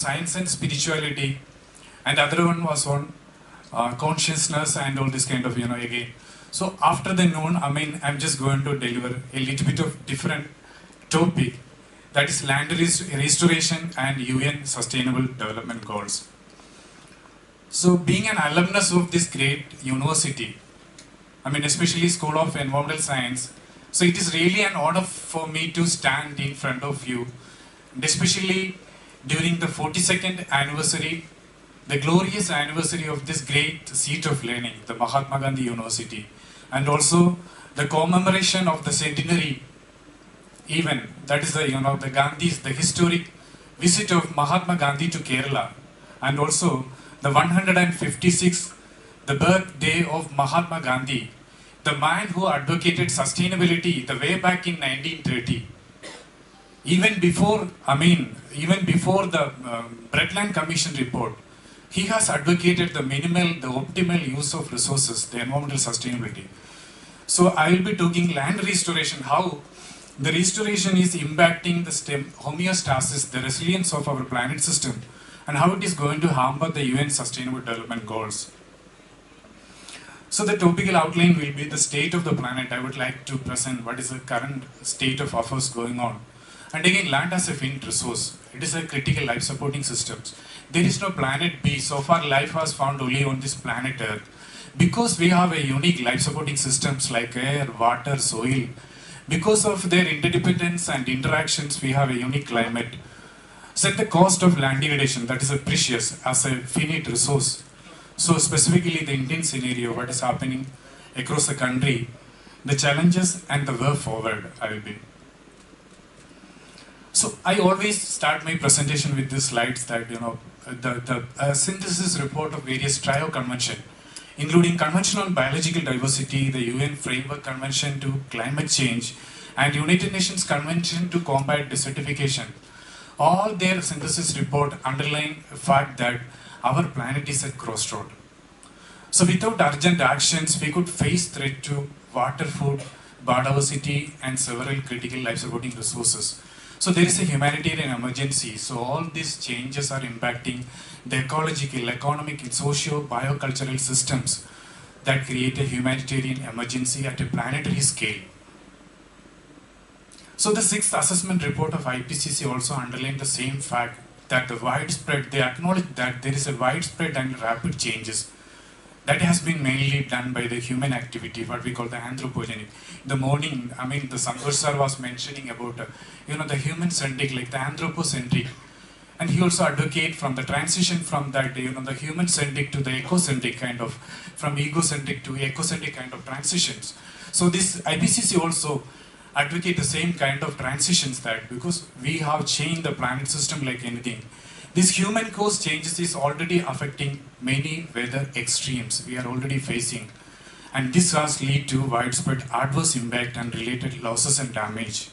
science and spirituality, and the other one was on consciousness and all this kind of, again. So after the noon, I'm just going to deliver a little bit of different topic, that is land restoration and UN Sustainable Development Goals. So being an alumnus of this great university, especially School of Environmental Science, so it is really an honor for me to stand in front of you, and especially during the 42nd anniversary, the glorious anniversary of this great seat of learning, the Mahatma Gandhi University, and also the commemoration of the centenary event, that is the historic visit of Mahatma Gandhi to Kerala, and also the 156th, the birthday of Mahatma Gandhi, the man who advocated sustainability the way back in 1930. Even before the Bretland Commission report, he has advocated the optimal use of resources, the environmental sustainability. So I will be talking land restoration, how the restoration is impacting the homeostasis, the resilience of our planet system, and how it is going to hamper the UN Sustainable Development Goals. So the topical outline will be the state of the planet. I would like to present what is the current state of affairs going on. And again, land as a finite resource. It is a critical life supporting system. There is no planet B. So far life was found only on this planet Earth. Because we have a unique life supporting systems like air, water, soil, because of their interdependence and interactions, we have a unique climate. Set the cost of land degradation, that is a precious as a finite resource. So specifically the Indian scenario, what is happening across the country, the challenges and the way forward, I will be. So I always start my presentation with these slides that, the synthesis report of various trio convention, including Convention on Biological Diversity, the UN Framework Convention to Climate Change, and United Nations Convention to Combat Desertification. All their synthesis report underline the fact that our planet is at crossroad. So without urgent actions, we could face threat to water, food, biodiversity, and several critical life-supporting resources. So there is a humanitarian emergency. So all these changes are impacting the ecological, economic, and socio-biocultural systems that create a humanitarian emergency at a planetary scale. So the sixth assessment report of IPCC also underlined the same fact that they acknowledge that there is a widespread and rapid changes that has been mainly done by the human activity, what we call the anthropogenic. The morning, the Sanghar sir was mentioning about, the human-centric, like the anthropocentric. And he also advocate from the transition from that, the human-centric to the ecocentric kind of, from egocentric to ecocentric kind of transitions. So this IPCC also advocate the same kind of transitions, that because we have changed the planet system like anything. This human caused changes is already affecting many weather extremes we are already facing, and this has led to widespread adverse impact and related losses and damage.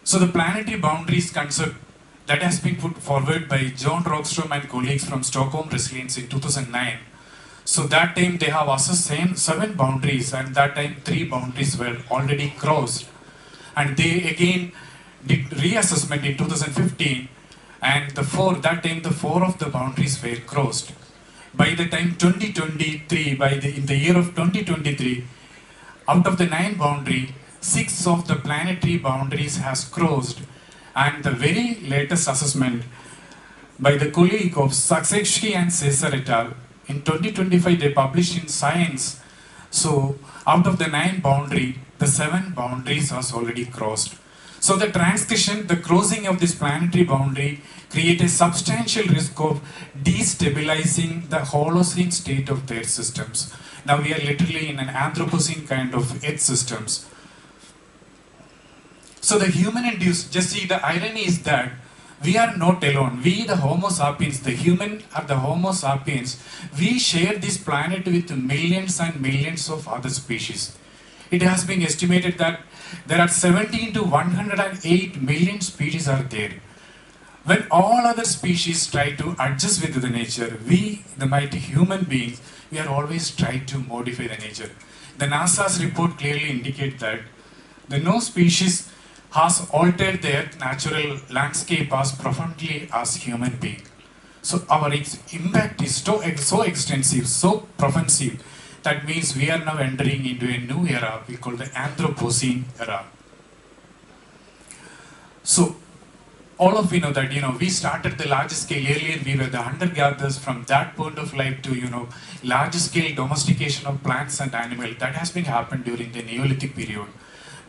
So the planetary boundaries concept that has been put forward by John Rockstrom and colleagues from Stockholm Resilience in 2009. So that time they have assessed 7 boundaries, and that time 3 boundaries were already crossed. And they again did reassessment in 2015, and the 4 of the boundaries were crossed. By the time 2023, in the year of 2023, out of the 9 boundary, 6 of the planetary boundaries has crossed. And the very latest assessment by the colleague of Saksevsky and Cesar et al. In 2025 they published in Science. So out of the 9 boundary, the 7 boundaries has already crossed. So the crossing of this planetary boundary create a substantial risk of destabilizing the Holocene state of their systems. Now we are literally in an Anthropocene kind of Earth systems. So the human-induced, just see the irony is that we are not alone. We, the Homo sapiens, the human are the Homo sapiens. We share this planet with millions and millions of other species. It has been estimated that there are 17 to 108 million species are there. When all other species try to adjust with the nature, we, the mighty human beings, we are always trying to modify the nature. The NASA's report clearly indicates that no species has altered the earth natural landscape as profoundly as human being. So our impact is so extensive, so profound, that means we are now entering into a new era we call the Anthropocene era. So all of we know that we started the large scale earlier. We were the hunter-gatherers. From that point of life to large scale domestication of plants and animals, that has been happened during the Neolithic period.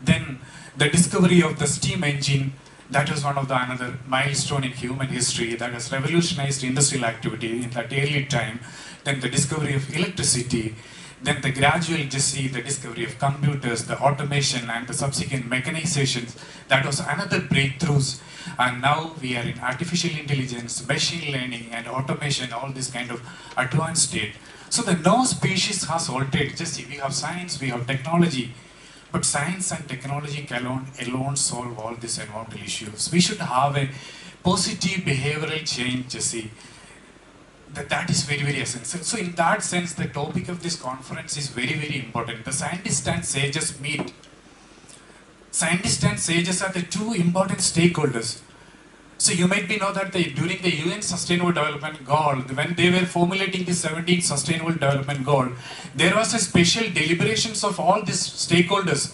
Then the discovery of the steam engine, that was one of the another milestone in human history that has revolutionized industrial activity in that early time. Then the discovery of electricity, then the gradual the discovery of computers, the automation and the subsequent mechanizations, that was another breakthroughs. And now we are in artificial intelligence, machine learning and automation, all this kind of advanced state. So the no species has altered. We have science, we have technology, but science and technology alone solve all these environmental issues. We should have a positive behavioral change, that is very, very essential. So in that sense, the topic of this conference is very, very important. The scientists and sages meet. Scientists and sages are the two important stakeholders. So you might know that during the UN Sustainable Development Goal, when they were formulating the 17th Sustainable Development Goal, there was a special deliberations of all these stakeholders.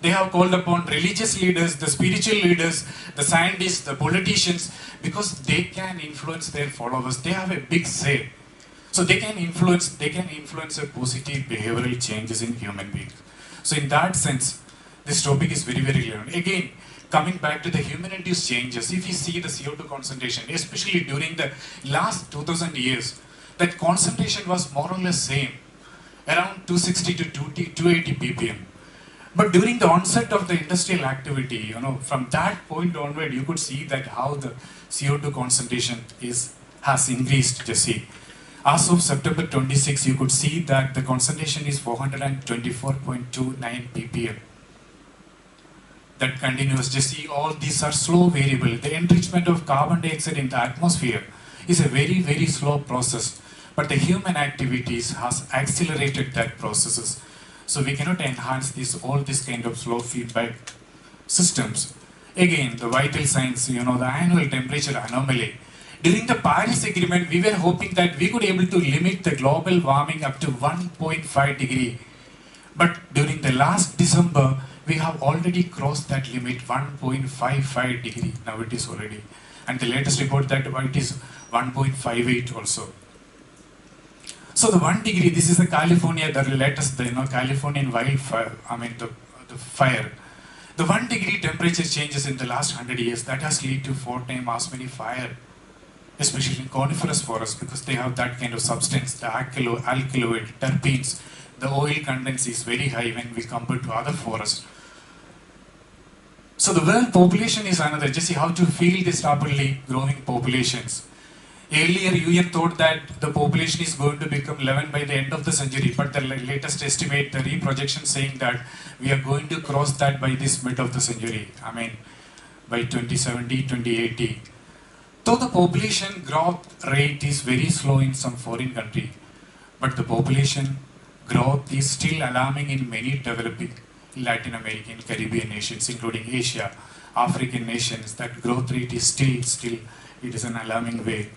They have called upon religious leaders, the spiritual leaders, the scientists, the politicians, because they can influence their followers. They have a big say. So they can influence a positive behavioral changes in human beings. So in that sense, this topic is very, very relevant. Again, coming back to the human-induced changes, if you see the CO2 concentration, especially during the last 2000 years, that concentration was more or less same, around 260 to 280 ppm. But during the onset of the industrial activity, from that point onward, you could see that how the CO2 concentration has increased, As of September 26, you could see that the concentration is 424.29 ppm. That continues, all these are slow variable. The enrichment of carbon dioxide in the atmosphere is a very, very slow process. But the human activities has accelerated that processes. So we cannot enhance all this kind of slow feedback systems. Again, the vital signs, the annual temperature anomaly. During the Paris Agreement, we were hoping that we could able to limit the global warming up to 1.5 degree. But during the last December, we have already crossed that limit, 1.55 degree. Now it is already. And the latest report that it is 1.58 also. So the 1 degree, this is the California, the latest, Californian wildfire, the fire. The 1 degree temperature changes in the last 100 years, that has led to 4 times as many fire, especially in coniferous forests, because they have that kind of substance, the alkaloid, terpenes. The oil content is very high when we compare to other forests. So the world population is another, how to feel this rapidly growing populations. Earlier, UN thought that the population is going to become 11 by the end of the century, but the latest estimate, the reprojection saying that we are going to cross that by this mid of the century, by 2070, 2080. Though the population growth rate is very slow in some foreign country, but the population growth is still alarming in many developing Latin American, Caribbean nations, including Asia, African nations. That growth rate is still, it is an alarming way.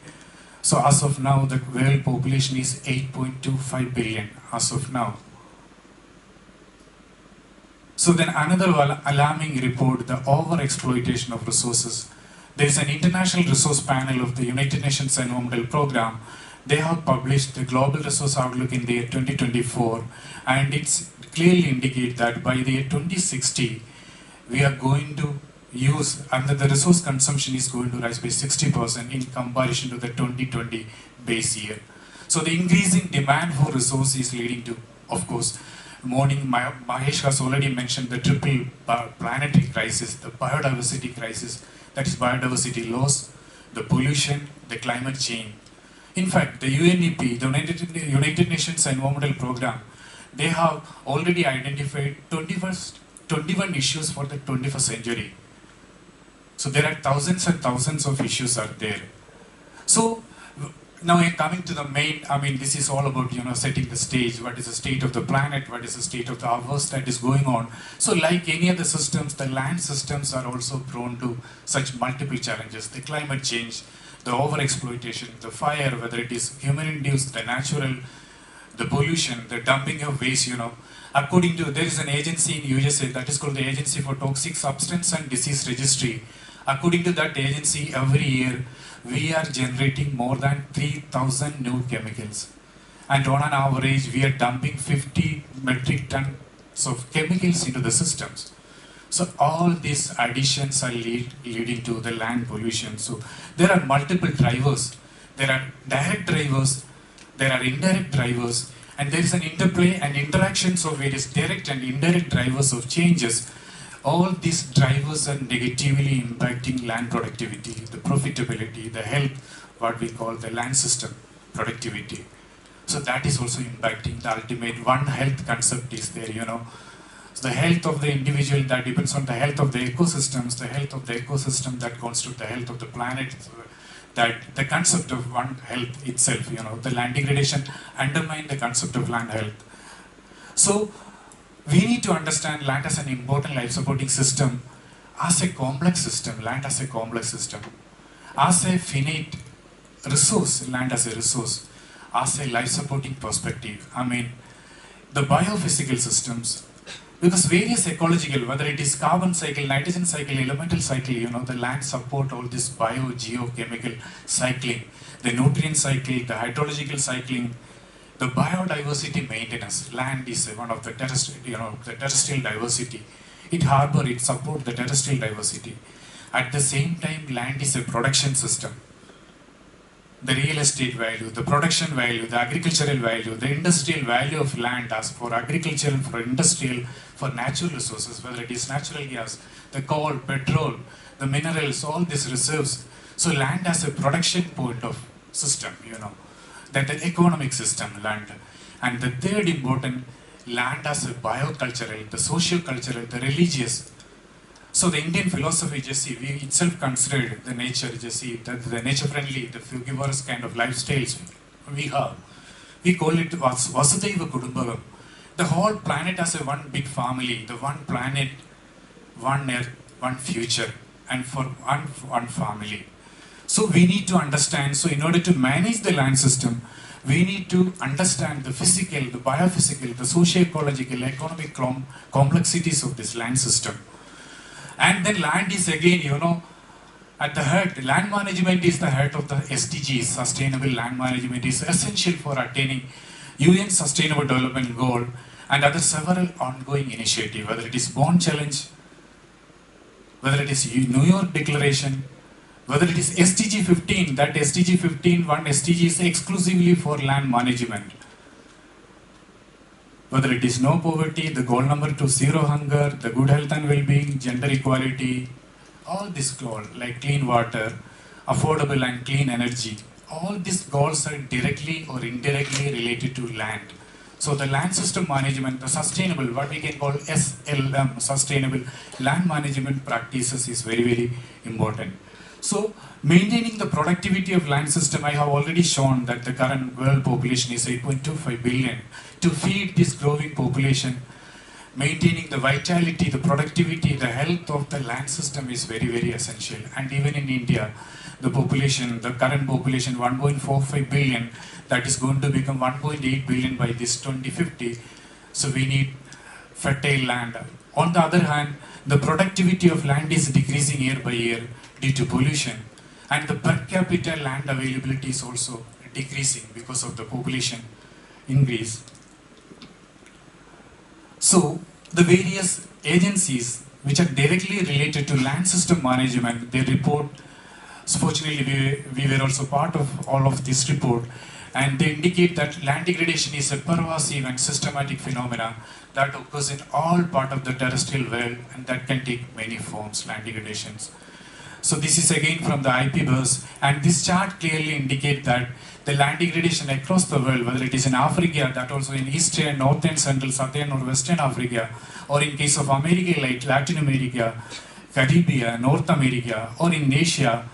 So as of now, the world population is 8.25 billion as of now. So then another alarming report, the overexploitation of resources. There is an international resource panel of the United Nations Environmental Program. They have published the Global Resource Outlook in the year 2024, and it's clearly indicate that by the year 2060, we are going to use, and the resource consumption is going to rise by 60% in comparison to the 2020 base year. So the increasing demand for resource is leading to, of course, Mahesh has already mentioned the triple planetary crisis, the biodiversity crisis, that is biodiversity loss, the pollution, the climate change. In fact, the UNEP, the United Nations Environmental Program, they have already identified 21 issues for the 21st century. So there are thousands and thousands of issues are there. So Now I'm coming to the main, this is all about, setting the stage. What is the state of the planet? What is the state of the universe that is going on? So like any other systems, the land systems are also prone to such multiple challenges. The climate change, the overexploitation, the fire, whether it is human-induced, the natural, the pollution, the dumping of waste, According to, there is an agency in USA that is called the Agency for Toxic Substance and Disease Registry. According to that agency, every year, we are generating more than 3,000 new chemicals. And on an average, we are dumping 50 metric tons of chemicals into the systems. So all these additions are leading to the land pollution. So there are multiple drivers. There are direct drivers, there are indirect drivers, and there is an interplay and interactions of various direct and indirect drivers of changes. All these drivers are negatively impacting land productivity, the profitability, the health, what we call the land system productivity. So that is also impacting the ultimate one health concept is there, So the health of the individual, that depends on the health of the ecosystems, the health of the ecosystem that constitute the health of the planet, that the concept of one health itself, the land degradation undermine the concept of land health. So we need to understand land as an important life supporting system, as a complex system, land as a complex system, as a finite resource, land as a resource, as a life supporting perspective. The biophysical systems, because various ecological, whether it is carbon cycle, nitrogen cycle, elemental cycle, the land support all this geochemical cycling, the nutrient cycle, the hydrological cycling, the biodiversity maintenance. Land is one of the terrestrial diversity. It supports the terrestrial diversity. At the same time, land is a production system. The real estate value, the production value, the agricultural value, the industrial value of land as for agricultural, for industrial, for natural resources, whether it is natural gas, the coal, petrol, the minerals, all these reserves. So land as a production point of system, that the economic system, land. And the third important, land as a biocultural, the social cultural, the religious. So the Indian philosophy, we itself considered the nature, that the nature-friendly, the frugivorous kind of lifestyles we have. We call it Vasudhaiva Kudumbakam. The whole planet as a one big family, the one planet, one earth, one future, and for one family. So we need to understand, so in order to manage the land system, we need to understand the physical, the biophysical, the socio-ecological, economic complexities of this land system. And then land is again, at the heart, land management is the heart of the SDGs, sustainable land management is essential for attaining UN Sustainable Development Goal and other several ongoing initiatives, whether it is Bond Challenge, whether it is New York Declaration, whether it is SDG 15, that SDG 15, one SDG is exclusively for land management. Whether it is no poverty, the goal number 2, zero hunger, the good health and well-being, gender equality, all these goals like clean water, affordable and clean energy, all these goals are directly or indirectly related to land. So the land system management, the sustainable, what we can call SLM, sustainable land management practices is very, very important. So maintaining the productivity of land system, I have already shown that the current world population is 8.25 billion. To feed this growing population, maintaining the vitality, the productivity, the health of the land system is very, very essential. And even in India, the population, the current population 1.45 billion, that is going to become 1.8 billion by this 2050. So we need fertile land. On the other hand, the productivity of land is decreasing year by year due to pollution, and the per capita land availability is also decreasing because of the population increase. So the various agencies which are directly related to land system management, they report, so fortunately we were also part of all of this report, and they indicate that land degradation is a pervasive and systematic phenomena that occurs in all parts of the terrestrial world, and that can take many forms, land degradations. So this is again from the IPBus, and this chart clearly indicates that the land degradation across the world, whether it is in Africa, that also in Eastern, Northern, Central, Southern or Western Africa, or in case of America like Latin America, Caribbean, North America, or in Asia,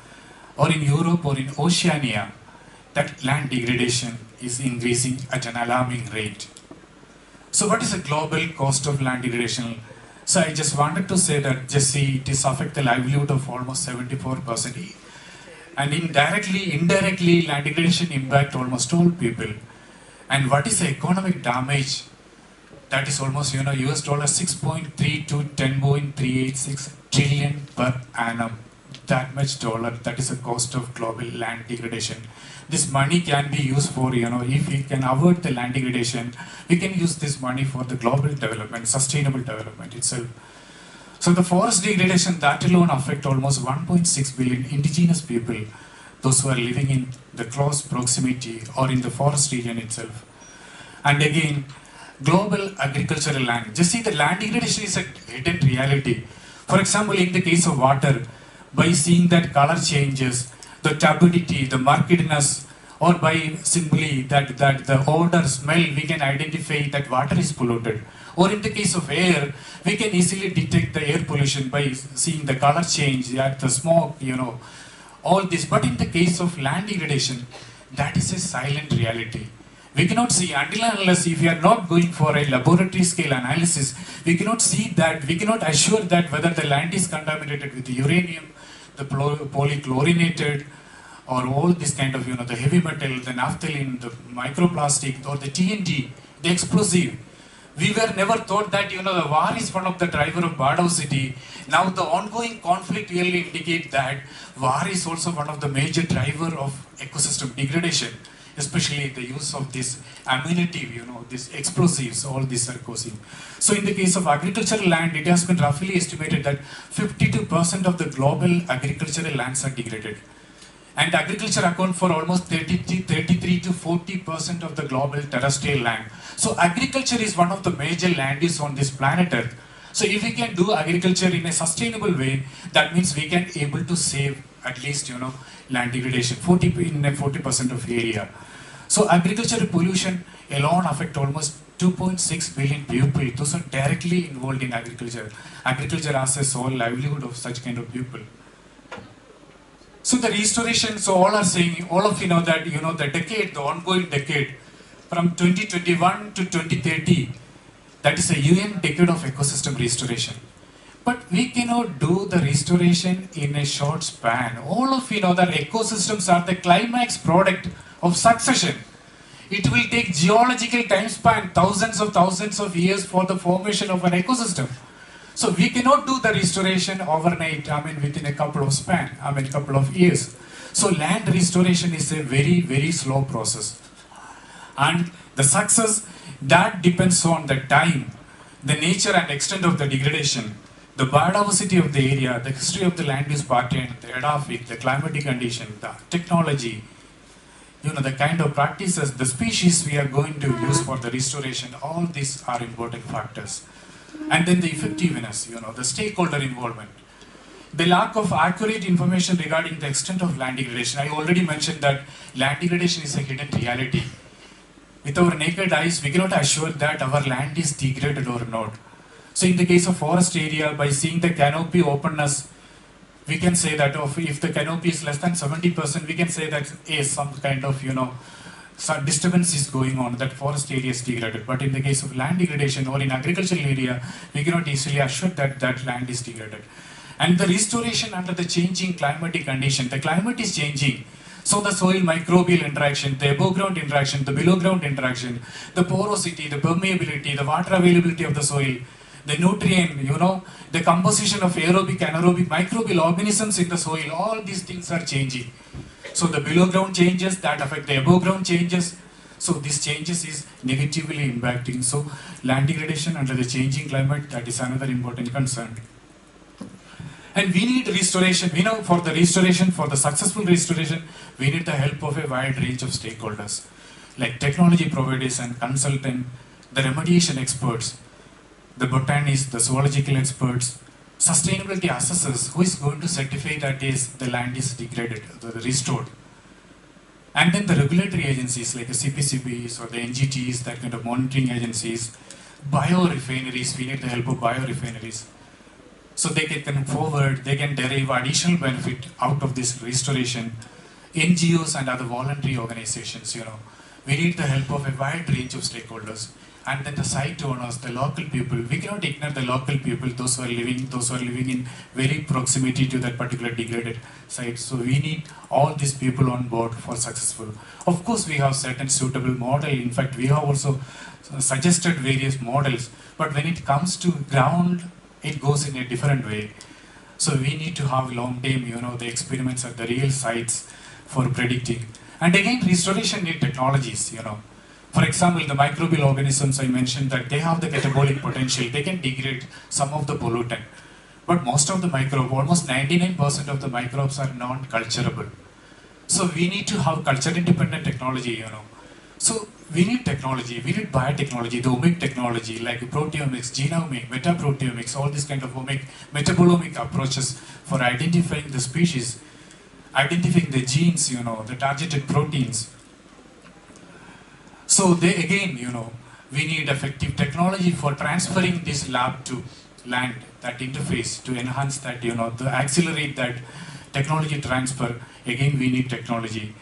or in Europe, or in Oceania, that land degradation is increasing at an alarming rate. So what is the global cost of land degradation? So I just wanted to say that just see it is affect the livelihood of almost 74%. And indirectly land degradation impact almost all people. And what is the economic damage? That is almost US dollar 6.3 to 10.386 trillion per annum. That much dollar, that is the cost of global land degradation. This money can be used for, if we can avoid the land degradation, we can use this money for the global development, sustainable development itself. So the forest degradation, that alone affect almost 1.6 billion indigenous people, those who are living in the close proximity or in the forest region itself. And again, global agricultural land. Just see, the land degradation is a hidden reality. For example, in the case of water, by seeing that color changes, the turbidity, the murkiness, or by simply that the odor, smell, we can identify that water is polluted. Or in the case of air, we can easily detect the air pollution by seeing the color change, the smoke, all this. But in the case of land degradation, that is a silent reality. We cannot see until and unless if we are not going for a laboratory scale analysis, we cannot see that, we cannot assure that whether the land is contaminated with uranium, the polychlorinated, or all this kind of, the heavy metal, the naphthalene, the microplastic, or the TNT, the explosive. We were never thought that, the war is one of the driver of biodiversity. Now the ongoing conflict really indicate that war is also one of the major driver of ecosystem degradation, especially the use of this ammunitive, these explosives, all these are causing. So in the case of agricultural land, it has been roughly estimated that 52% of the global agricultural lands are degraded. And agriculture accounts for almost 33 to 40% of the global terrestrial land. So agriculture is one of the major land use on this planet Earth. So if we can do agriculture in a sustainable way, that means we can able to save at least, land degradation, 40% of area. So agricultural pollution alone affect almost 2.6 billion people. Those are directly involved in agriculture. Agriculture has a sole livelihood of such kind of people. So the restoration, so all are saying, all of you know that, the decade, the ongoing decade, from 2021 to 2030, that is a UN decade of ecosystem restoration. But we cannot do the restoration in a short span. All of you know that ecosystems are the climax product of succession. It will take geological time span, thousands of years for the formation of an ecosystem. So we cannot do the restoration overnight, within a couple of years. So land restoration is a very, very slow process. And the success, that depends on the time, the nature and extent of the degradation, the biodiversity of the area, the history of the land use pattern, the edaphic, the climatic condition, the technology, the kind of practices, the species we are going to use for the restoration, all these are important factors. And then the effectiveness, the stakeholder involvement. The lack of accurate information regarding the extent of land degradation. I already mentioned that land degradation is a hidden reality. With our naked eyes, we cannot assure that our land is degraded or not. So in the case of forest area, by seeing the canopy openness, we can say that if the canopy is less than 70%, we can say that some kind of, some disturbance is going on, that forest area is degraded. But in the case of land degradation or in agricultural area, we cannot easily assure that that land is degraded. And the restoration under the changing climatic condition, the climate is changing. So the soil microbial interaction, the above ground interaction, the below ground interaction, the porosity, the permeability, the water availability of the soil, the nutrient, the composition of aerobic, anaerobic, microbial organisms in the soil, all these things are changing. So the below ground changes, that affect the above ground changes. So these changes is negatively impacting. So land degradation under the changing climate, that is another important concern. And we need restoration. For the restoration, for the successful restoration, we need the help of a wide range of stakeholders, like technology providers and consultants, the remediation experts, the botanists, the zoological experts, sustainability assessors, who is going to certify that the land is degraded, restored. And then the regulatory agencies like the CPCBs or the NGTs, that kind of monitoring agencies, biorefineries, we need the help of biorefineries. So they can come forward, they can derive additional benefit out of this restoration. NGOs and other voluntary organizations, we need the help of a wide range of stakeholders. And then the site owners, the local people, we cannot ignore the local people, those who are living in very proximity to that particular degraded site. So we need all these people on board for successful. Of course, we have certain suitable model. In fact, we have also suggested various models, but when it comes to ground, it goes in a different way. So we need to have long term, the experiments at the real sites for predicting. And again, restoration need technologies, For example, the microbial organisms I mentioned that they have the catabolic potential. They can degrade some of the pollutant. But most of the almost 99% of the microbes are non-culturable. So we need to have culture-independent technology, So we need technology, we need biotechnology, the omic technology like proteomics, genomics, metaproteomics, all these kind of metabolomic approaches for identifying the species, identifying the genes, the targeted proteins. So they again, we need effective technology for transferring this lab to land, that interface to enhance that, to accelerate that technology transfer. Again, we need technology.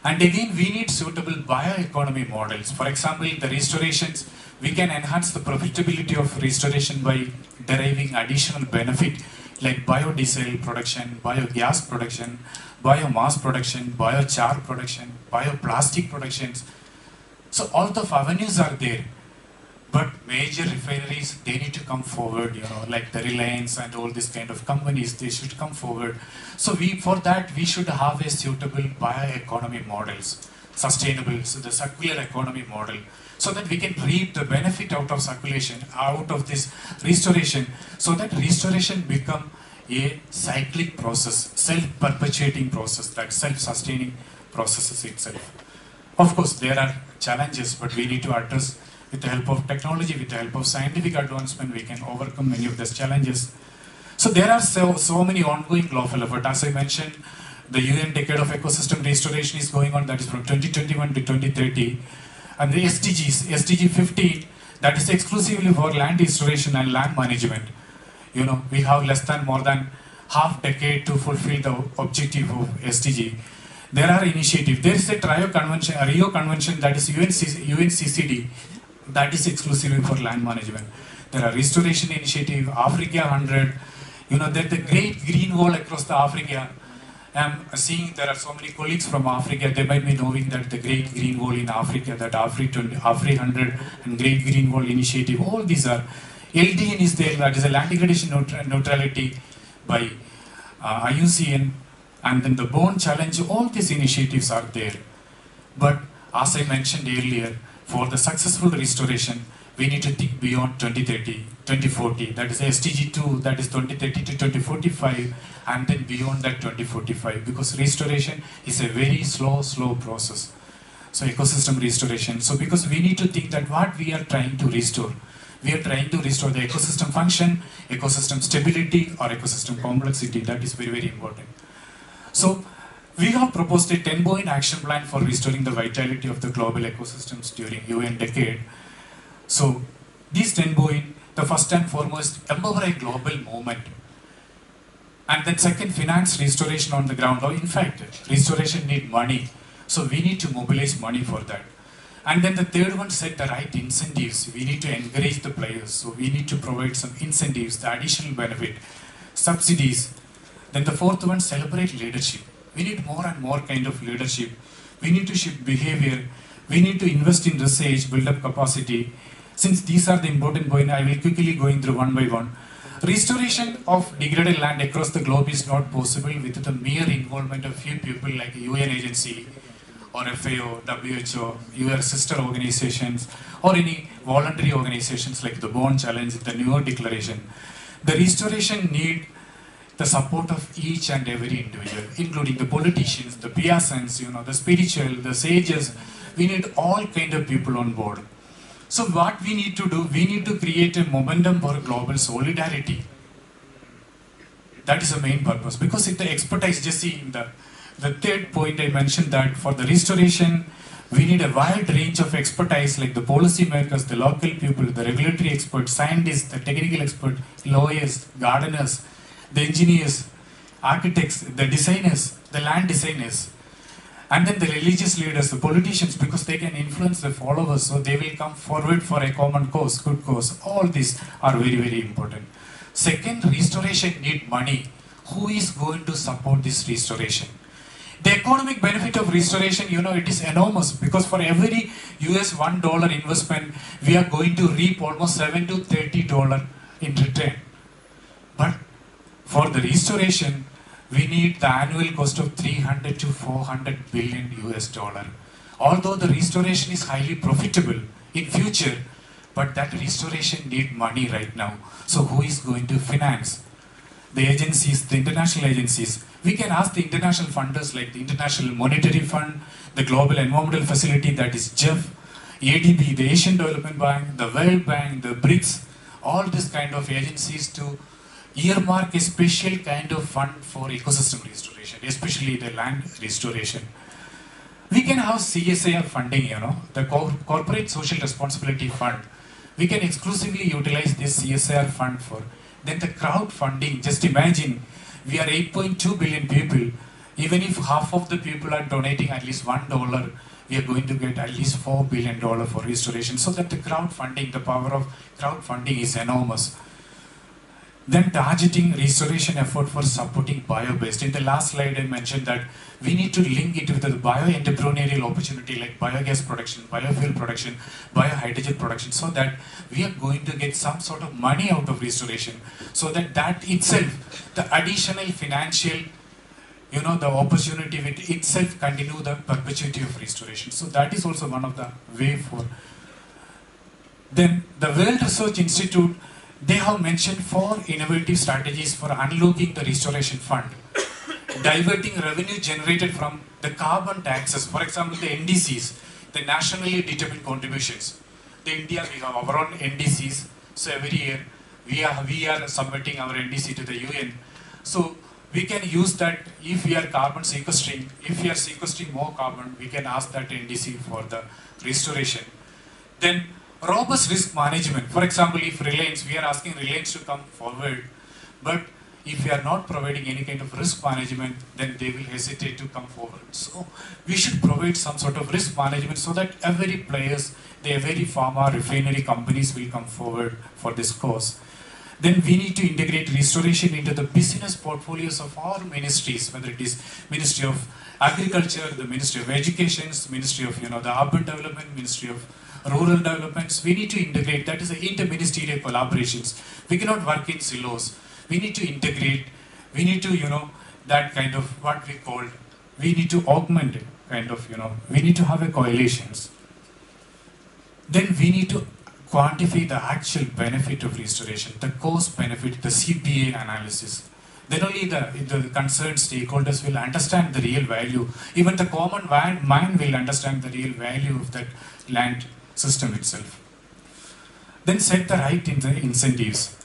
And again, we need suitable bioeconomy models. For example, the restorations, we can enhance the profitability of restoration by deriving additional benefit like biodiesel production, biogas production, biomass production, biochar production, bioplastic productions. So all the avenues are there. But major refineries, they need to come forward, like the Reliance and all these kind of companies, they should come forward. So for that, we should have a suitable bioeconomy models, sustainable, so the circular economy model, so that we can reap the benefit out of circulation, out of this restoration, so that restoration become a cyclic process, self-perpetuating process, that self-sustaining processes itself. Of course, there are challenges, but we need to address. With the help of technology, with the help of scientific advancement, we can overcome many of these challenges. So there are so many ongoing global efforts. As I mentioned, the UN Decade of Ecosystem Restoration is going on, that is from 2021 to 2030. And the SDGs, SDG 15, that is exclusively for land restoration and land management. We have more than half decade to fulfill the objective of SDG. There are initiatives. There is a Rio Convention, that is UNCCD, that is exclusively for land management. There are restoration initiative, Africa 100, there's the great green wall across the Africa. I'm seeing there are so many colleagues from Africa, they might be knowing that the great green wall in Africa, that Africa 100 and great green wall initiative, all these are. LDN is there, that is a land degradation neutrality by IUCN, and then the bone challenge, all these initiatives are there. But as I mentioned earlier, for the successful restoration, we need to think beyond 2030, 2040, that is SDG 2, that is 2030 to 2045, and then beyond that 2045, because restoration is a very slow process. So ecosystem restoration, so because we need to think that what we are trying to restore, we are trying to restore the ecosystem function, ecosystem stability, or ecosystem complexity. That is very important. So we have proposed a 10-point action plan for restoring the vitality of the global ecosystems during UN decade. So these 10 points, the first and foremost, empower a global movement. And then second, finance restoration on the ground. Or in fact, restoration need money. So we need to mobilize money for that. And then the third one, set the right incentives. We need to encourage the players. So we need to provide some incentives, the additional benefit, subsidies. Then the fourth one, celebrate leadership. We need more and more kind of leadership. We need to shift behavior. We need to invest in research, build up capacity. Since these are the important points, I will quickly going through one by one. Restoration of degraded land across the globe is not possible without the mere involvement of few people like UN agency or FAO, WHO, your sister organizations, or any voluntary organizations like the Bone Challenge, the New York Declaration. The restoration need the support of each and every individual, including the politicians, the peasants, the spiritual, the sages. We need all kind of people on board. So what we need to do, we need to create a momentum for global solidarity. That is the main purpose, because it's the expertise. Just see in the third point I mentioned that for the restoration, we need a wide range of expertise like the policy makers, the local people, the regulatory experts, scientists, the technical experts, lawyers, gardeners, the engineers, architects, the designers, the land designers. And then the religious leaders, the politicians, because they can influence the followers, so they will come forward for a common cause, good cause. All these are very, very important. Second, restoration need money. Who is going to support this restoration? The economic benefit of restoration, it is enormous, because for every US $1 investment, we are going to reap almost $7 to $30 in return. But for the restoration, we need the annual cost of 300 to 400 billion US dollar. Although the restoration is highly profitable in future, but that restoration need money right now. So who is going to finance? The agencies, the international agencies. We can ask the international funders like the International Monetary Fund, the Global Environmental Facility, that is GEF, ADB, the Asian Development Bank, the World Bank, the BRICS, all these kind of agencies to earmark a special kind of fund for ecosystem restoration, especially the land restoration. We can have CSIR funding, the Corporate Social Responsibility Fund. We can exclusively utilize this CSIR fund for. Then the crowdfunding, just imagine, we are 8.2 billion people. Even if half of the people are donating at least $1, we are going to get at least $4 billion for restoration. So that the crowdfunding, the power of crowdfunding is enormous. Then targeting restoration effort for supporting bio-based. In the last slide I mentioned that we need to link it with the bio-entrepreneurial opportunity like biogas production, biofuel production, biohydrogen production, so that we are going to get some sort of money out of restoration, so that itself, the additional financial, the opportunity with itself continue the perpetuity of restoration. So that is also one of the way for. Then the World Resource Institute, they have mentioned 4 innovative strategies for unlocking the restoration fund. Diverting revenue generated from the carbon taxes, for example, the NDCs, the nationally determined contributions. In India, we have our own NDCs, so every year we are submitting our NDC to the UN. So we can use that if we are carbon sequestering, if we are sequestering more carbon, we can ask that NDC for the restoration. Then robust risk management. For example, if Reliance, we are asking Reliance to come forward, but if we are not providing any kind of risk management, then they will hesitate to come forward. So we should provide some sort of risk management so that every players, every pharma, refinery companies will come forward for this cause. Then we need to integrate restoration into the business portfolios of all ministries, whether it is Ministry of Agriculture, the Ministry of Education, the Ministry of the Urban Development, Ministry of Rural Developments. We need to integrate. That is the interministerial collaborations. We cannot work in silos. We need to integrate. We need to that kind of what we call. We need to augment it, kind of we need to have a coalitions. Then we need to quantify the actual benefit of restoration, the cost benefit, the CPA analysis. Then only the concerned stakeholders will understand the real value. Even the common mind will understand the real value of that land system itself. Then set the right incentives.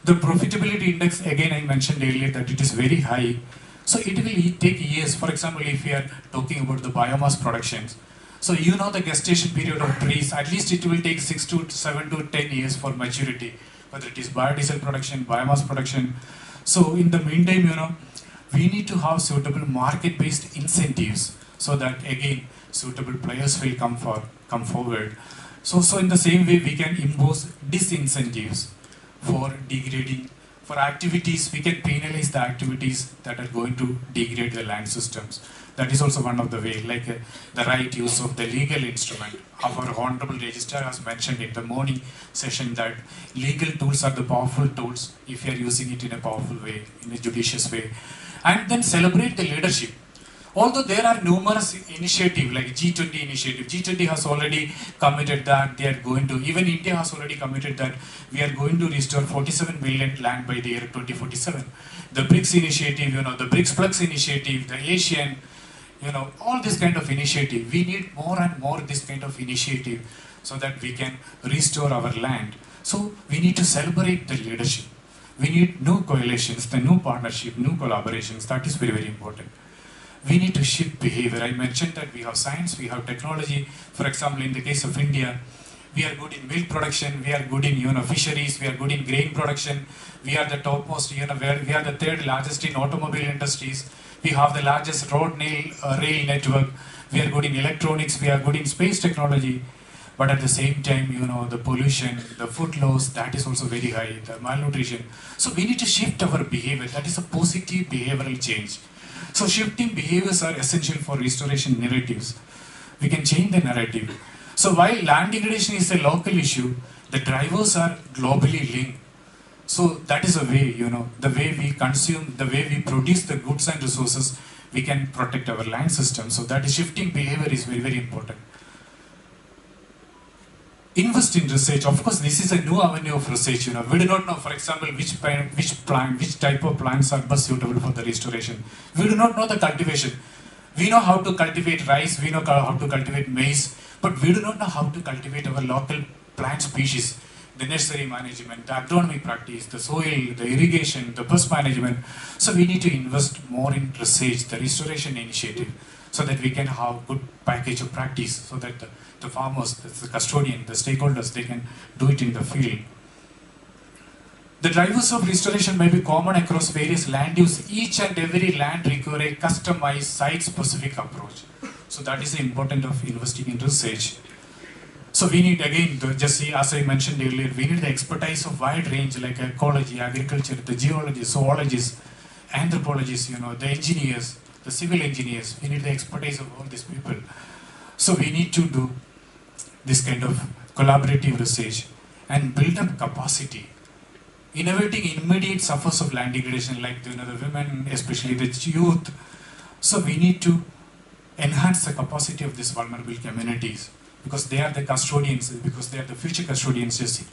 The profitability index, again I mentioned earlier that it is very high. So it will take years. For example, if we are talking about the biomass productions, so the gestation period of trees, at least it will take 6 to 7 to 10 years for maturity, whether it is biodiesel production, biomass production. So in the meantime, we need to have suitable market-based incentives so that again, suitable players will come forward. So in the same way, we can impose disincentives for degrading, for activities, we can penalize the activities that are going to degrade the land systems. That is also one of the way, like the right use of the legal instrument. Our Honorable Registrar has mentioned in the morning session that legal tools are the powerful tools if you are using it in a powerful way, in a judicious way. And then celebrate the leadership. Although there are numerous initiatives like G20 initiative, G20 has already committed that they are going to, even India has already committed that we are going to restore 47 million land by the year 2047. The BRICS initiative, the BRICS Plus initiative, the Asian, all this kind of initiative. We need more and more this kind of initiative so that we can restore our land. So we need to celebrate the leadership. We need new coalitions, the new partnership, new collaborations. That is very, very important. We need to shift behavior. I mentioned that we have science, we have technology. For example, in the case of India, we are good in milk production, we are good in fisheries, we are good in grain production, we are the topmost, we are the third largest in automobile industries, We have the largest rail network. We are good in electronics. We are good in space technology. But at the same time, the pollution, the food loss, that is also very high, the malnutrition. So we need to shift our behavior. That is a positive behavioral change. So shifting behaviors are essential for restoration narratives. We can change the narrative. So while land degradation is a local issue, the drivers are globally linked. So that is a way, the way we consume, the way we produce the goods and resources, we can protect our land system. So that is shifting behavior is very, very important. Invest in research. Of course, this is a new avenue of research. We do not know, for example, which type of plants are best suitable for the restoration. We do not know the cultivation. We know how to cultivate rice, we know how to cultivate maize, but we do not know how to cultivate our local plant species. The nursery management, the agronomic practice, the soil, the irrigation, the pest management. So we need to invest more in research, the restoration initiative, so that we can have good package of practice, so that the farmers, the custodian, the stakeholders, they can do it in the field. The drivers of restoration may be common across various land use. Each and every land require a customized, site-specific approach. So that is the importance of investing in research. So we need, again, just see, as I mentioned earlier, we need the expertise of wide range like ecology, agriculture, the geologists, zoologists, anthropologists, the engineers, the civil engineers. We need the expertise of all these people. So we need to do this kind of collaborative research and build up capacity. Innovating immediate sufferers of land degradation like the women, especially the youth. So we need to enhance the capacity of these vulnerable communities because they are the custodians, because they are the future custodians.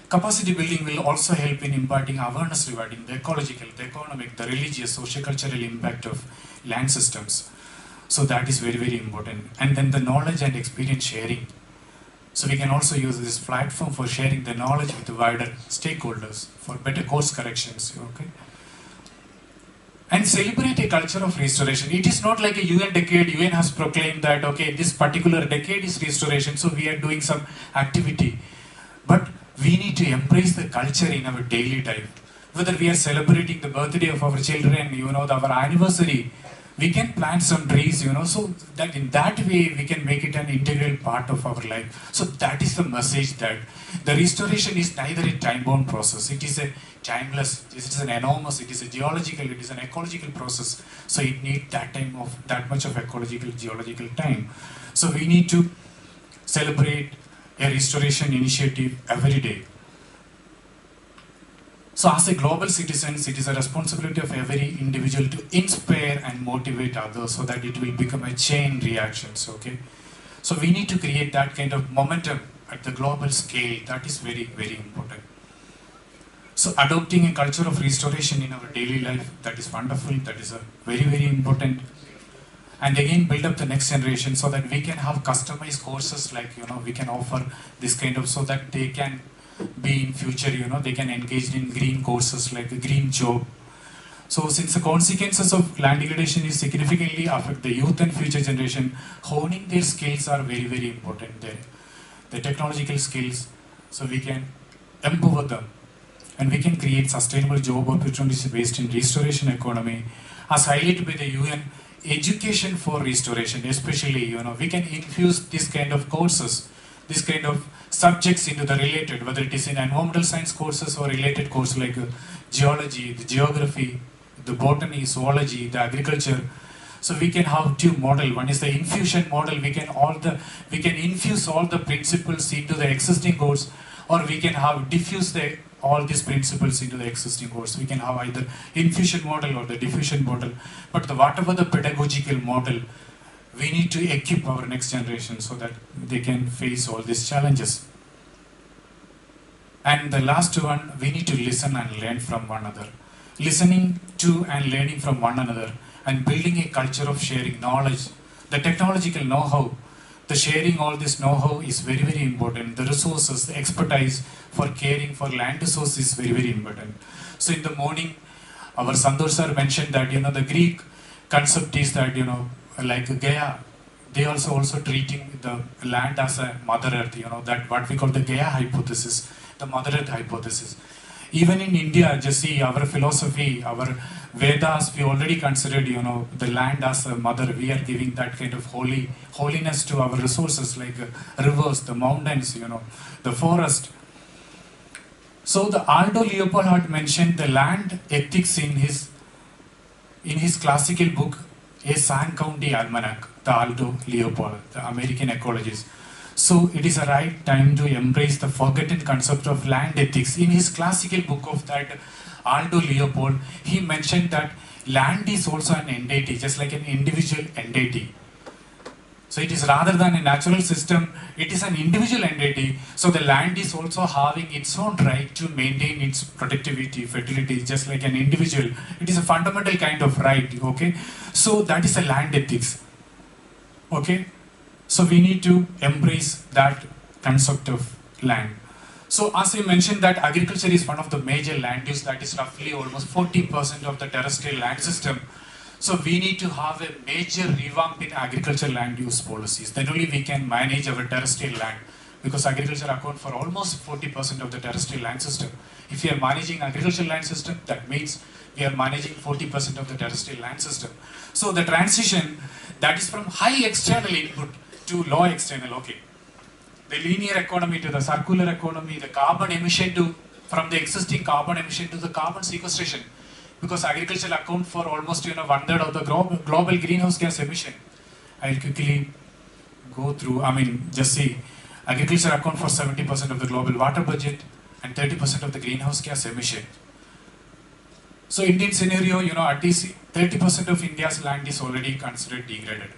Capacity building will also help in imparting awareness regarding the ecological, the economic, the religious, socio-cultural impact of land systems. So that is very, very important. And then the knowledge and experience sharing. So we can also use this platform for sharing the knowledge with the wider stakeholders for better course corrections. Okay? And celebrate a culture of restoration. It is not like a UN decade. UN has proclaimed that, okay, this particular decade is restoration, so we are doing some activity. But we need to embrace the culture in our daily life. Whether we are celebrating the birthday of our children, our anniversary, we can plant some trees, so that in that way we can make it an integral part of our life. So that is the message, that the restoration is neither a time-bound process, it is a timeless, it is an enormous, it is a geological, it is an ecological process. So it needs that much of ecological, geological time. So we need to celebrate a restoration initiative every day. So as a global citizens, it is a responsibility of every individual to inspire and motivate others so that it will become a chain reactions, okay? So we need to create that kind of momentum at the global scale. That is very, very important. So adopting a culture of restoration in our daily life, that is wonderful, that is a very, very important. And again, build up the next generation so that we can have customized courses like, we can offer this kind of, so that they can be in future, they can engage in green courses like a green job. So since the consequences of land degradation is significantly affect the youth and future generation, honing their skills are very, very important there. The technological skills, so we can empower them and we can create sustainable job opportunities based in restoration economy. As highlighted by the UN, education for restoration, especially, we can infuse this kind of courses, this kind of subjects into the related, whether it is in environmental science courses or related courses like geology, the geography, the botany, zoology, the agriculture. So we can have two model. One is the infusion model. We can infuse all the principles into the existing course, or we can have diffuse all these principles into the existing course. We can have either infusion model or the diffusion model. But whatever the pedagogical model, we need to equip our next generation so that they can face all these challenges. And the last one, we need to listen and learn from one another. Listening to and learning from one another and building a culture of sharing knowledge, the technological know-how, the sharing all this know-how is very, very important. The resources, the expertise for caring for land resources is very, very important. So in the morning, our Santosh sir mentioned that, the Greek concept is that, like Gaia, they also treating the land as a mother earth, that what we call the Gaia hypothesis, the mother earth hypothesis. Even in India, just see our philosophy, our Vedas, we already considered, the land as a mother. We are giving that kind of holiness to our resources like rivers, the mountains, the forest. So the Aldo Leopold had mentioned the land ethics in his classical book, A San County Almanac, the Aldo Leopold, the American ecologist. So it is a right time to embrace the forgotten concept of land ethics. In his classical book of that Aldo Leopold, he mentioned that land is also an entity, just like an individual entity. So it is rather than a natural system, it is an individual entity. So the land is also having its own right to maintain its productivity, fertility, just like an individual. It is a fundamental kind of right, okay? So that is a land ethics, okay? So we need to embrace that concept of land. So as I mentioned that agriculture is one of the major land use, that is roughly almost 40% of the terrestrial land system. So we need to have a major revamp in agricultural land use policies. Then only we can manage our terrestrial land, because agriculture accounts for almost 40% of the terrestrial land system. If we are managing agricultural land system, that means we are managing 40% of the terrestrial land system. So the transition, that is from high external input to low external, okay. The linear economy to the circular economy, the carbon emission from the existing carbon emission to the carbon sequestration. Because agriculture accounts for almost 1/3 of the global greenhouse gas emission. I'll quickly go through, just see, agriculture accounts for 70% of the global water budget and 30% of the greenhouse gas emission. So Indian scenario, at least 30% of India's land is already considered degraded.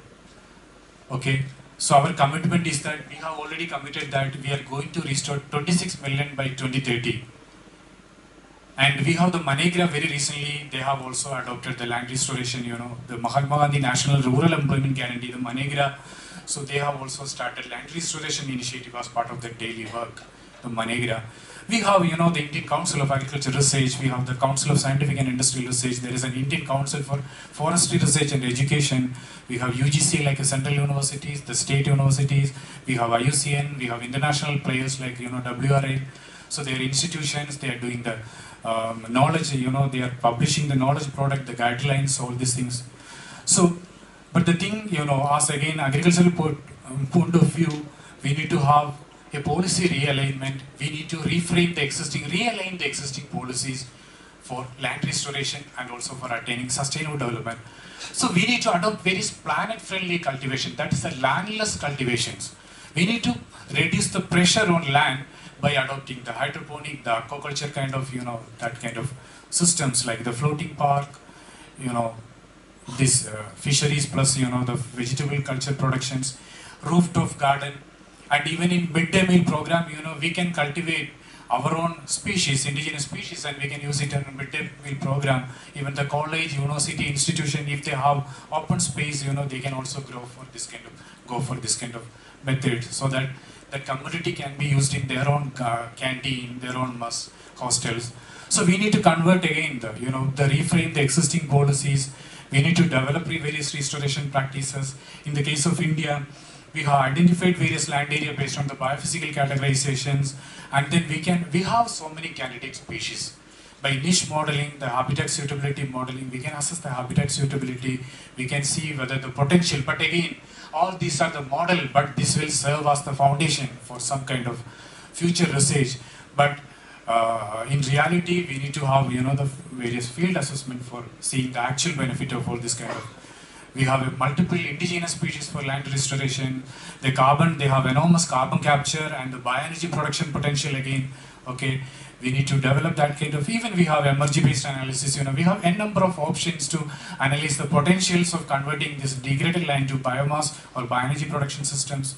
Okay, so our commitment is that we have already committed that we are going to restore 26 million by 2030. And we have the Manegra very recently, they have also adopted the land restoration, the Mahatma Gandhi National Rural Employment Guarantee, the Manegra. So they have also started land restoration initiative as part of their daily work, the Manegra. We have, the Indian Council of Agriculture Research, we have the Council of Scientific and Industrial Research, there is an Indian Council for Forestry Research and Education, we have UGC like central universities, the state universities, we have IUCN, we have international players like, WRA. So they are institutions, they are doing the knowledge, they are publishing the knowledge product, the guidelines, all these things. So, but the thing, as again agricultural point of view, we need to have a policy realignment. We need to realign the existing policies for land restoration and also for attaining sustainable development. So we need to adopt various planet-friendly cultivation, that is the landless cultivations. We need to reduce the pressure on land by adopting the hydroponic, the aquaculture kind of, that kind of systems like the floating park, this fisheries plus, the vegetable culture productions, rooftop garden, and even in midday meal program, we can cultivate our own species, indigenous species, and we can use it in a midday meal program. Even the college, university, institution, if they have open space, they can also go for this kind of method, so that the community can be used in their own canteen, their own mess, hostels. So we need to convert again the reframe the existing policies. We need to develop various restoration practices. In the case of India, we have identified various land area based on the biophysical categorizations, and then we have so many candidate species. By niche modeling, the habitat suitability modeling, we can assess the habitat suitability, we can see whether the potential, but again, all these are the model, but this will serve as the foundation for some kind of future research. But in reality, we need to have the various field assessment for seeing the actual benefit of all this kind of. We have multiple indigenous species for land restoration. They have enormous carbon capture and the bioenergy production potential again. Okay, we need to develop that kind of. Even we have emergency-based analysis. We have n number of options to analyze the potentials of converting this degraded land to biomass or bioenergy production systems.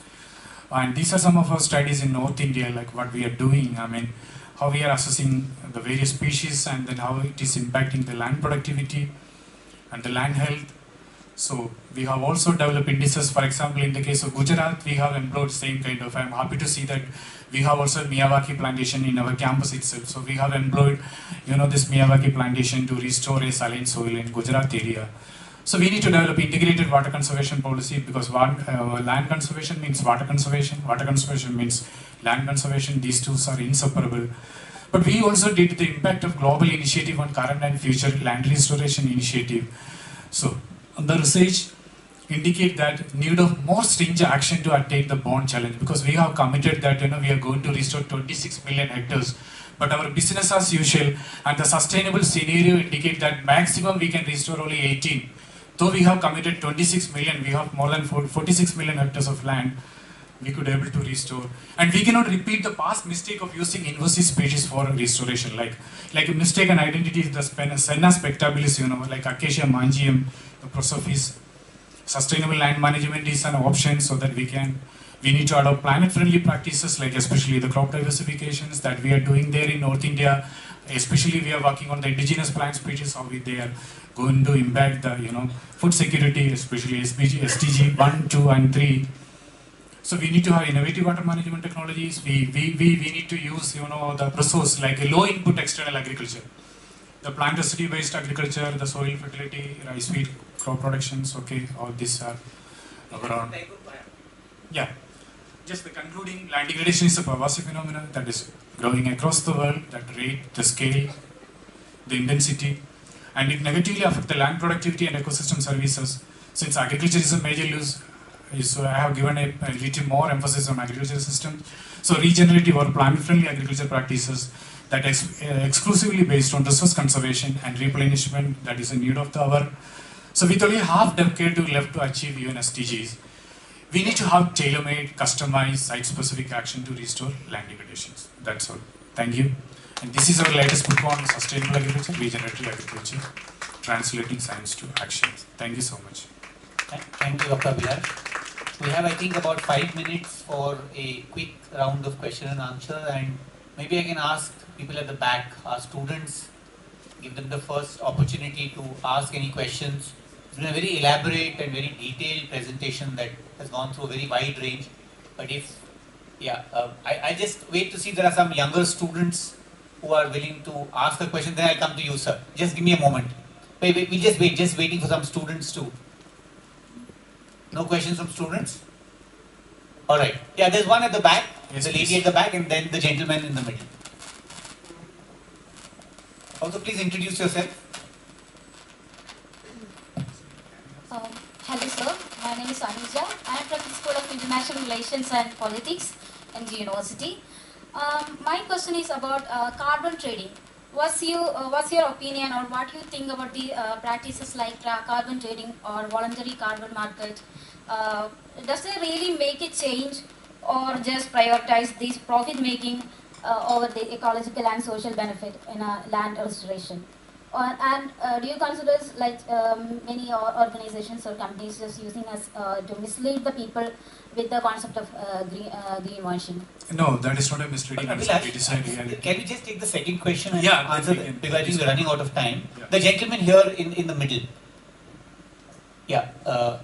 And these are some of our studies in North India, like what we are doing. How we are assessing the various species and then how it is impacting the land productivity and the land health. So we have also developed indices. For example, in the case of Gujarat, we have employed same kind of. I'm happy to see that we have also Miyawaki plantation in our campus itself. So we have employed, this Miyawaki plantation to restore a saline soil in Gujarat area. So we need to develop integrated water conservation policy, because land conservation means water conservation means land conservation. These two are inseparable. But we also did the impact of global initiative on current and future land restoration initiative. So the research indicate that need of more stringent action to attain the bond challenge, because we have committed that we are going to restore 26 million hectares, but our business as usual and the sustainable scenario indicate that maximum we can restore only 18. Though we have committed 26 million, we have more than 46 million hectares of land we could able to restore, and we cannot repeat the past mistake of using invasive species for restoration, like a mistaken identity is the Senna spectabilis, like Acacia mangium, the Prosopis. Sustainable land management is an option, so that we need to adopt planet-friendly practices, like especially the crop diversifications that we are doing there in North India. Especially we are working on the indigenous plant species, how they are going to impact the food security, especially SDG 1, 2 and 3. So we need to have innovative water management technologies. We need to use the resource like a low input external agriculture. The plant residual based agriculture, the soil fertility, rice wheat crop productions, okay, all these are around. Yeah, just the concluding, land degradation is a pervasive phenomenon that is growing across the world, that rate, the scale, the intensity, and it negatively affects the land productivity and ecosystem services. Since agriculture is a major use, so I have given a little more emphasis on agricultural systems. So regenerative or plant-friendly agriculture practices that exclusively based on resource conservation and replenishment, that is a need of the hour. So with only half decade left to achieve UN SDGs, we need to have tailor-made, customized, site-specific action to restore land degradations. That's all. Thank you. And this is our latest book on sustainable agriculture, regenerative agriculture, translating science to action. Thank you so much. Thank you, Dr. Abhilash. We have, I think, about 5 minutes for a quick round of question and answer, and maybe I can ask people at the back, our students, give them the first opportunity to ask any questions. It's been a very elaborate and very detailed presentation that has gone through a very wide range. But if, I just wait to see if there are some younger students who are willing to ask a question, then I'll come to you, sir. Just give me a moment. Wait, we'll just wait, just waiting for some students to. No questions from students? Alright. Yeah, there's one at the back, yes, the lady please. At the back, and then the gentleman in the middle. Also, please introduce yourself. Hello, sir. My name is Anuja. I am from the School of International Relations and Politics in the university. My question is about carbon trading. What's your opinion, or what you think about the practices like carbon trading or voluntary carbon market? Does it really make a change, or just prioritize this profit making over the ecological and social benefit in land restoration? And do you consider like many organizations or companies just using us to mislead the people with the concept of greenwashing? No, that is not a misleading concept. It is a reality. Can we just take the second question and answer that? Because I think we're running out of time. Yeah. The gentleman here in the middle. Yeah.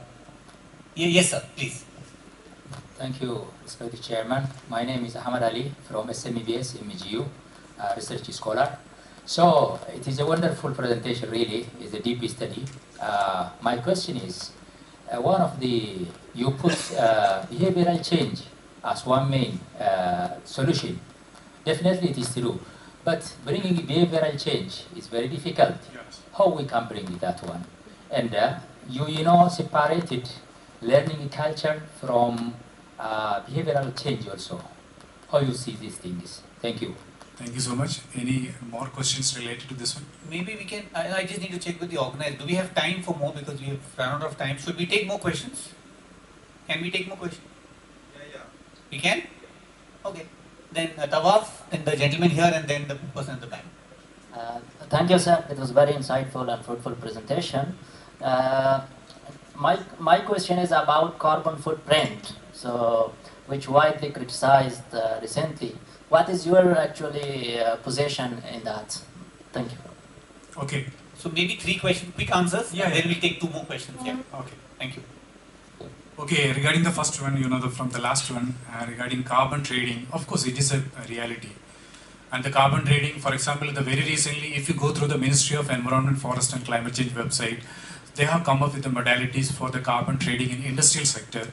Yes, sir. Please. Thank you, Mr. Chairman. My name is Ahmad Ali from SMEBS MGU, research scholar. So it is a wonderful presentation, really. It's a deep study. My question is, you put behavioral change as one main solution. Definitely it is true. But bringing behavioral change is very difficult. Yes. How we can bring that one? And you separated learning culture from behavioral change also. How you see these things? Thank you. Thank you so much. Any more questions related to this one? Maybe we can, I just need to check with the organizer. Do we have time for more, because we have run out of time? Should we take more questions? Can we take more questions? Yeah. We can? Okay. Then Tawaf, and the gentleman here, and then the person at the back. Thank you, sir. It was very insightful and fruitful presentation. My question is about carbon footprint, so which widely criticized recently. What is your actually position in that? Thank you. Okay. So maybe 3 questions, quick answers, and then we'll take 2 more questions. Yeah. Okay. Thank you. Okay, regarding the first one, from the last one, regarding carbon trading, of course it is a reality. And the carbon trading, for example, very recently, if you go through the Ministry of Environment, Forest and Climate Change website, they have come up with the modalities for the carbon trading in industrial sector.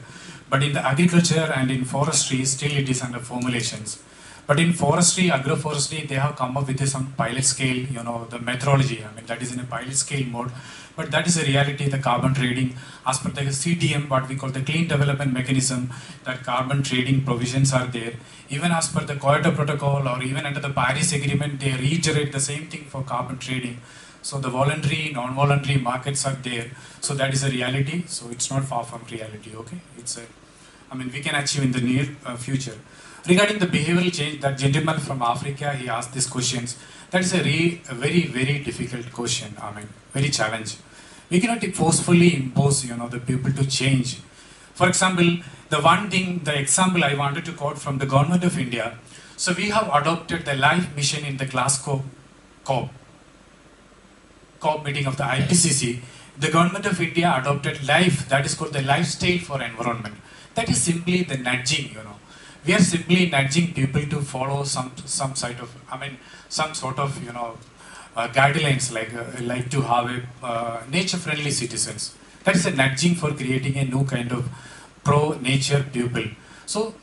But in the agriculture and in forestry, still it is under formulations. But in forestry, agroforestry, they have come up with some pilot scale, you know, the methodology. I mean, that is in a pilot scale mode. But that is a reality, the carbon trading, as per the CDM, what we call the Clean Development Mechanism, that carbon trading provisions are there. Even as per the Kyoto Protocol or even under the Paris Agreement, they reiterate the same thing for carbon trading. So the voluntary, non-voluntary markets are there. So that is a reality. So it's not far from reality, okay? It's a, I mean, we can achieve in the near future. Regarding the behavioral change, that gentleman from Africa, he asked these questions. That is a very, very difficult question. I mean, very challenge. We cannot forcefully impose, you know, the people to change. For example, the one thing, the example I wanted to quote from the government of India. So we have adopted the life mission in the Glasgow COP meeting of the IPCC. The government of India adopted life, that is called the lifestyle for environment. That is simply the nudging, you know. We are simply nudging people to follow some sort of, I mean, some sort of, you know, guidelines like to have a nature-friendly citizens. That is a nudging for creating a new kind of pro-nature people. So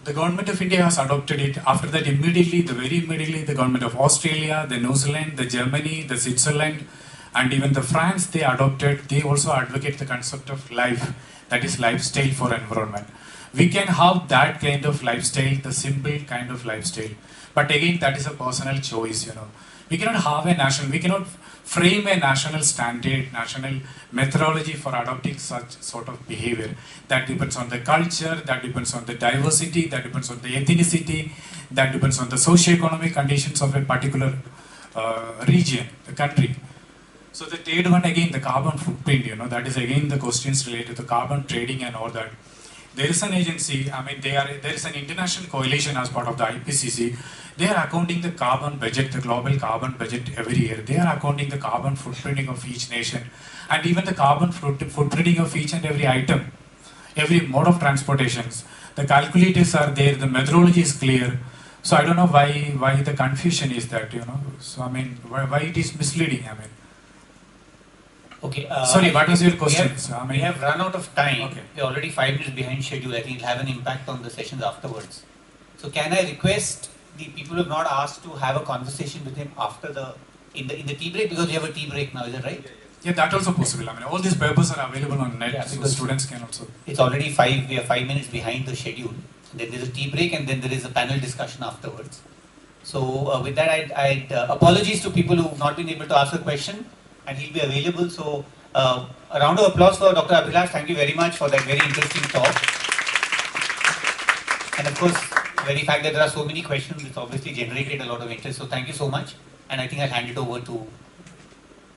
the government of India has adopted it. After that, very immediately, the government of Australia, the New Zealand, the Germany, the Switzerland, and even the France, they adopted. They also advocate the concept of life, that is lifestyle for environment. We can have that kind of lifestyle, the simple kind of lifestyle. But again, that is a personal choice, you know. We cannot have a national, we cannot frame a national standard, national methodology for adopting such sort of behavior. That depends on the culture, that depends on the diversity, that depends on the ethnicity, that depends on the socio-economic conditions of a particular region, the country. So the third one, again, the carbon footprint, you know, that is again the questions related to carbon trading and all that. There is an agency, I mean, there is an international coalition as part of the IPCC. They are accounting the carbon budget, the global carbon budget every year. They are accounting the carbon footprinting of each nation and even the carbon footprinting of each and every item, every mode of transportations. The calculators are there, the methodology is clear. So I don't know why the confusion is that, you know. So I mean, why it is misleading, I mean. Okay. Sorry, what was your question? We have run out of time. Okay. We're already 5 minutes behind schedule. I think it'll have an impact on the sessions afterwards. So can I request the people who have not asked to have a conversation with him after in the tea break, because we have a tea break now, is that right? Yeah, that's also possible. I mean, all these papers are available on net, Yeah, so because students can also. It's already 5. We are 5 minutes behind the schedule. Then there's a tea break, and then there is a panel discussion afterwards. So with that, I'd apologies to people who've not been able to ask a question, and he'll be available. So a round of applause for Dr. Abhilash. Thank you very much for that very interesting talk. And of course, the very fact that there are so many questions, it's obviously generated a lot of interest. So thank you so much. And I think I'll hand it over to